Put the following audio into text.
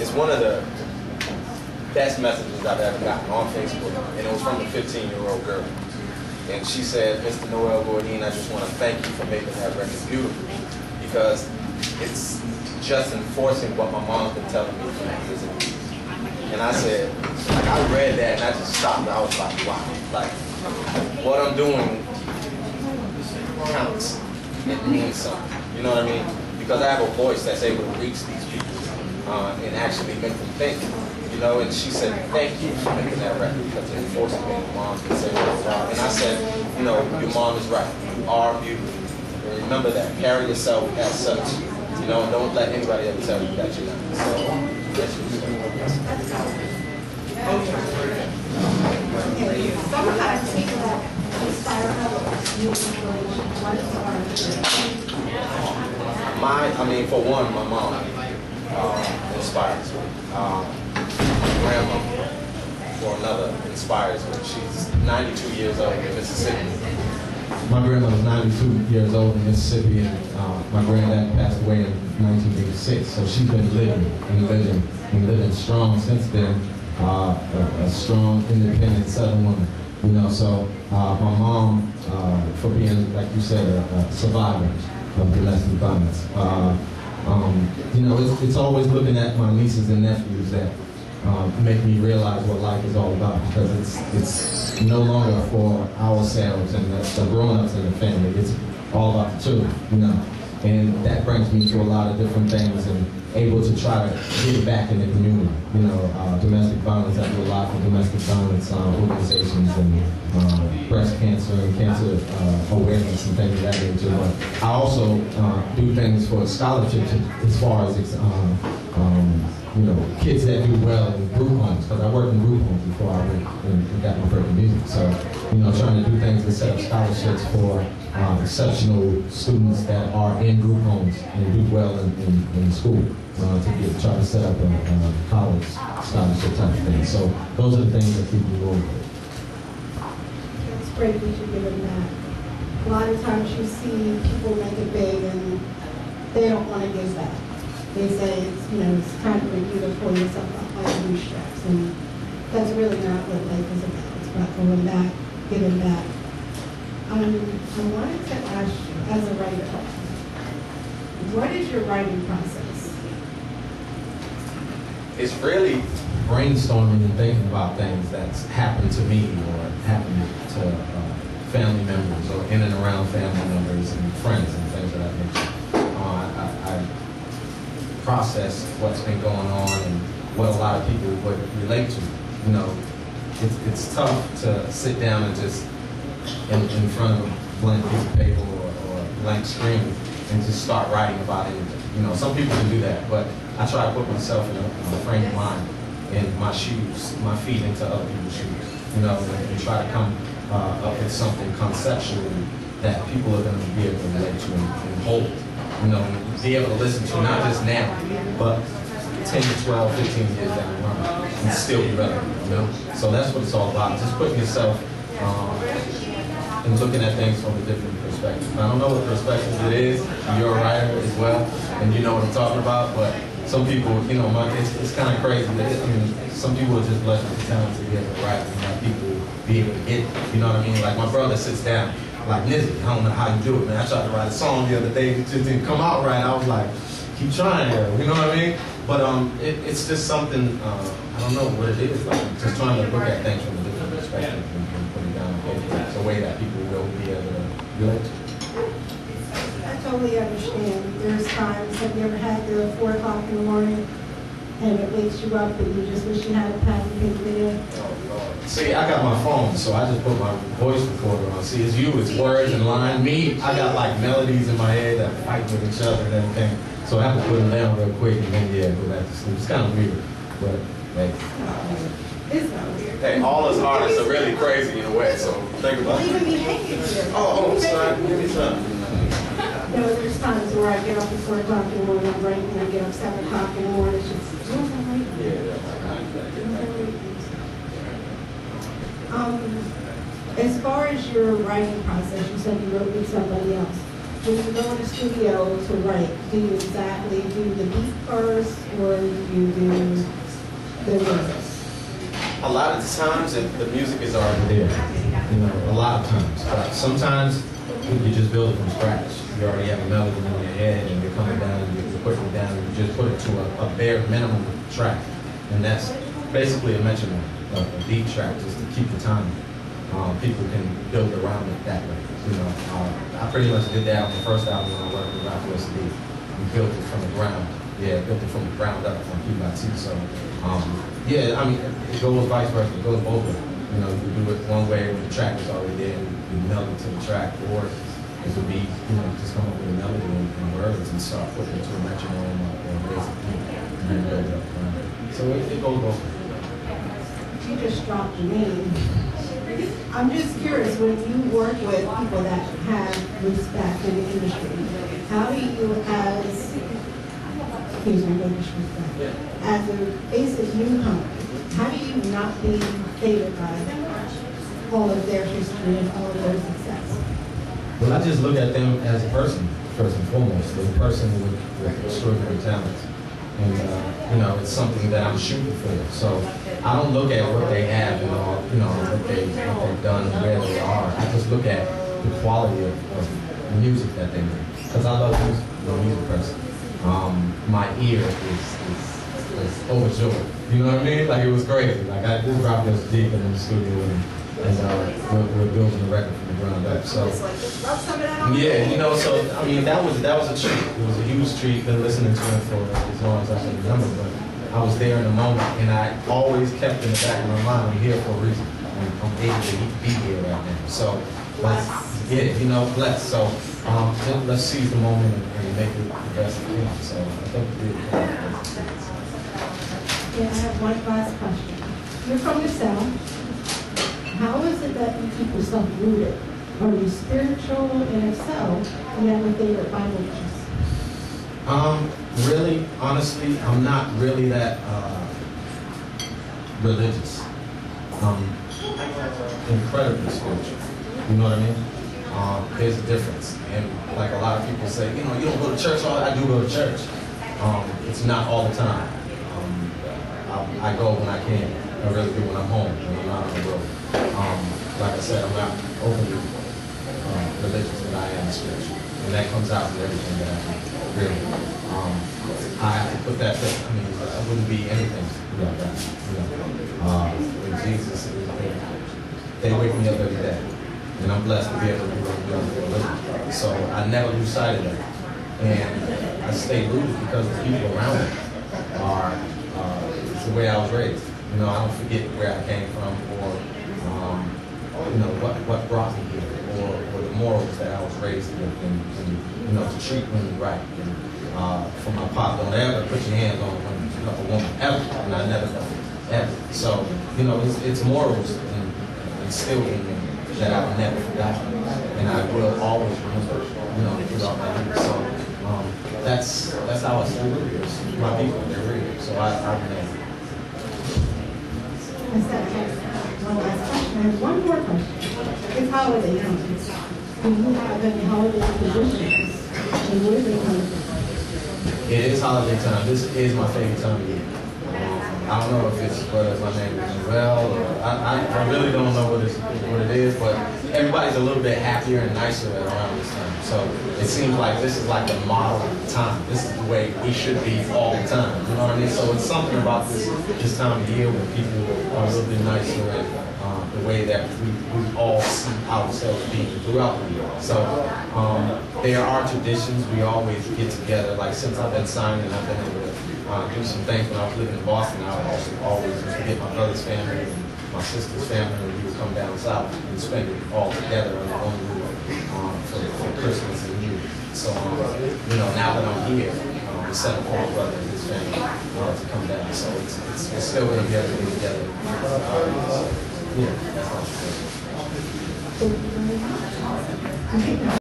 It's one of the best messages I've ever gotten on Facebook, and it was from a 15-year-old girl. And she said, Mr. Noel Gourdin, I just want to thank you for making that record beautiful, because it's just enforcing what my mom's been telling me for years and years. And I said, like, I read that and I just stopped. I was like, wow, like, what I'm doing counts. It means something. You know what I mean? Because I have a voice that's able to reach these people and actually make them think. You know, and she said, thank you for making that record, because it enforces what my mom's been saying for a while. And I said, you know, your mom is right. You are beautiful. And remember that. Carry yourself as such. You know, don't let anybody ever tell you that you're not. So, that's what you're doing. Sometimes people that inspire others, I mean, for one, my mom inspires me. My grandma, for another, inspires me. She's 92 years old in Mississippi. My grandma was 92 years old in Mississippi, and my granddad passed away in 1986. So she's been living strong since then. A strong, independent Southern woman, you know. So my mom, for being, like you said, a survivor of domestic violence. You know, it's always looking at my nieces and nephews that make me realize what life is all about, because it's no longer for ourselves and the grown-ups in the family. It's all about the children, you know. And that brings me to a lot of different things, and able to try to give back in the community. You know, domestic violence, I do a lot for domestic violence organizations and breast cancer and cancer awareness and things of that nature. But I also do things for scholarships as far as you know, kids that do well in group homes, because I worked in group homes before I went and got my break in music. So, you know, trying to do things to set up scholarships for exceptional students that are in group homes and do well in school, try to set up a college scholarship type of thing. So those are the things that keep me going. It's great that you're giving that. A lot of times you see people make it big and they don't want to give back. They say it's, you know, it's time for you to pull yourself up by your bootstraps, and that's really not what life is about. It's about going back, giving back. I wanted to ask you, as a writer, what is your writing process? It's really brainstorming and thinking about things that's happened to me or happened to family members or in and around family members and friends and things of that nature. I process what's been going on and what a lot of people would relate to. You know, it's tough to sit down and just in front of a blank piece of paper or a blank screen and just start writing about anything. You know, some people can do that, but I try to put myself in a frame of mind, in my shoes, my feet into other people's shoes. You know, and try to come up with something conceptually that people are going to be able to relate to and hold. You know, be able to listen to, not just now, but 10 to 12, 15 years down the line, and still be relevant, you know? So that's what it's all about, just putting yourself and looking at things from a different perspective. I don't know what perspective it is. You're a writer as well, and you know what I'm talking about, but some people, you know, it's kind of crazy. I mean, some people are just blessed with the talent to be able to write and let people be able to get it, you know what I mean? Like my brother sits down, like Nizzy, I don't know how you do it, man. I tried to write a song the other day, it just didn't come out right. I was like, keep trying, you know what I mean? But it's just something, I don't know what it is, like just trying to look at things from a different perspective and put it down on paper. It's a way that people will be able to relate to. I totally understand. There's times, have you ever had the 4 o'clock in the morning and it wakes you up and you just wish you had a pad and paper there? See, I got my phone, so I just put my voice recorder on. See, it's you, it's words and line. Me, I got like melodies in my head that fight with each other and everything. So I have to put them down real quick and then, yeah, go back to sleep. It's kind of weird, but hey. It's not weird. Hey, all us artists are really crazy in a way, so think about it. Even me hanging here. Oh, sorry, give me some. You know, there's times where I get up at 4 o'clock in the morning, I'm writing, and I get up 7 o'clock in the morning, it's just, what was I writing? As far as your writing process, you said you wrote with somebody else. when you go in the studio to write, do you exactly do the beat first, or do you do the lyrics? A lot of the times, the music is already there. You know, a lot of times. But sometimes you just build it from scratch. You already have a melody in your head, and you're coming down, and you're putting it down, and you just put it to a bare minimum track, and that's basically a metronome, a beat track, just to keep the time. People can build around it that way. You know, I pretty much did that on the first album when I worked with Rap USB. We built it from the ground. Yeah, built it from the ground up on Key by T. So, yeah, I mean, it goes vice versa. It goes both ways. You know, you do it one way when the track is already there and you meld it to the track, or it could be, you know, just come up with a melody and words and start putting it to a metronome or a basic beat and then build it up around it. So it goes both ways. You just dropped your name. I'm just curious, when you work with people that have respect in the industry, how do you, as, excuse me, no disrespect, as a basic newcomer, how do you not be favored by all of their history and all of their success? Well, I just look at them as a person, first and foremost, as a person with extraordinary talents. And, you know, it's something that I'm shooting for. So I don't look at what they have and all, you know, what they've done, where they are. I just look at the quality of the music that they make. Because I love music, I'm a music person. My ear is overjoyed. You know what I mean? Like, it was crazy. Like, I just dropped this deep in the studio and we're building the record from the ground up. So yeah, you know, so I mean that was a treat. It was a huge treat. Been listening to it for as long as I can remember, but I was there in the moment, and I always kept in the back of my mind, I'm here for a reason. I'm able to be here right now. So yeah, you know, blessed. So let's seize the moment and make it the best we can. So I think we did. Yeah, I have one last question. You're from the South. How is it that you keep yourself rooted? Are you spiritual? And if so, do you have a favorite Bible verse? Really, honestly, I'm not really that religious. Incredibly spiritual. You know what I mean? There's a difference. And like a lot of people say, you know, you don't go to church all I do go to church. It's not all the time. I go when I can. I really do when I'm home, when I'm not on the road. Like I said, I'm not overly religious, but I am spiritual. And that comes out in everything that I do, really. I have to put that there. I mean, I wouldn't be anything without that. You know? With Jesus, they wake me up every day. And I'm blessed to be able to do what I'm doing for a living. So I never lose sight of that. And I stay rooted because the people around me are, it's the way I was raised. You know, I don't forget where I came from, or you know, what brought me here, or the morals that I was raised with, and you know, to treat women right. And from my pop, don't ever put your hands on a woman, ever. And I never done it, ever. So, you know, it's morals instilled in me that I've never forgotten, and I will always remember, you know, throughout my life. So that's how I still live. My people, they're real. So I remember. I said I have one last question. I have one more question. It's holiday time. Do you have any holiday traditions? And what are they coming from? It is holiday time. This is my favorite time of year. I don't know if it's because my name is Noel, or I really don't know what it is, but everybody's a little bit happier and nicer around this time. So it seems like this is like the model time. This is the way we should be all the time. You know what I mean? So it's something about this time of year when people are a little bit nicer, and the way that we all see ourselves being throughout the year. So there are traditions. We always get together. Like since I've been signing, I've been able to do some things. When I was living in Boston, I would also always used to get my brother's family and my sister's family, and we would come down south and spend it all together on one roof for Christmas and New Year. So, you know, now that I'm here, we set up for my brother and his family to come down. So it's still going to be able to be together. Yeah, that's what I'm saying. Thank you very much.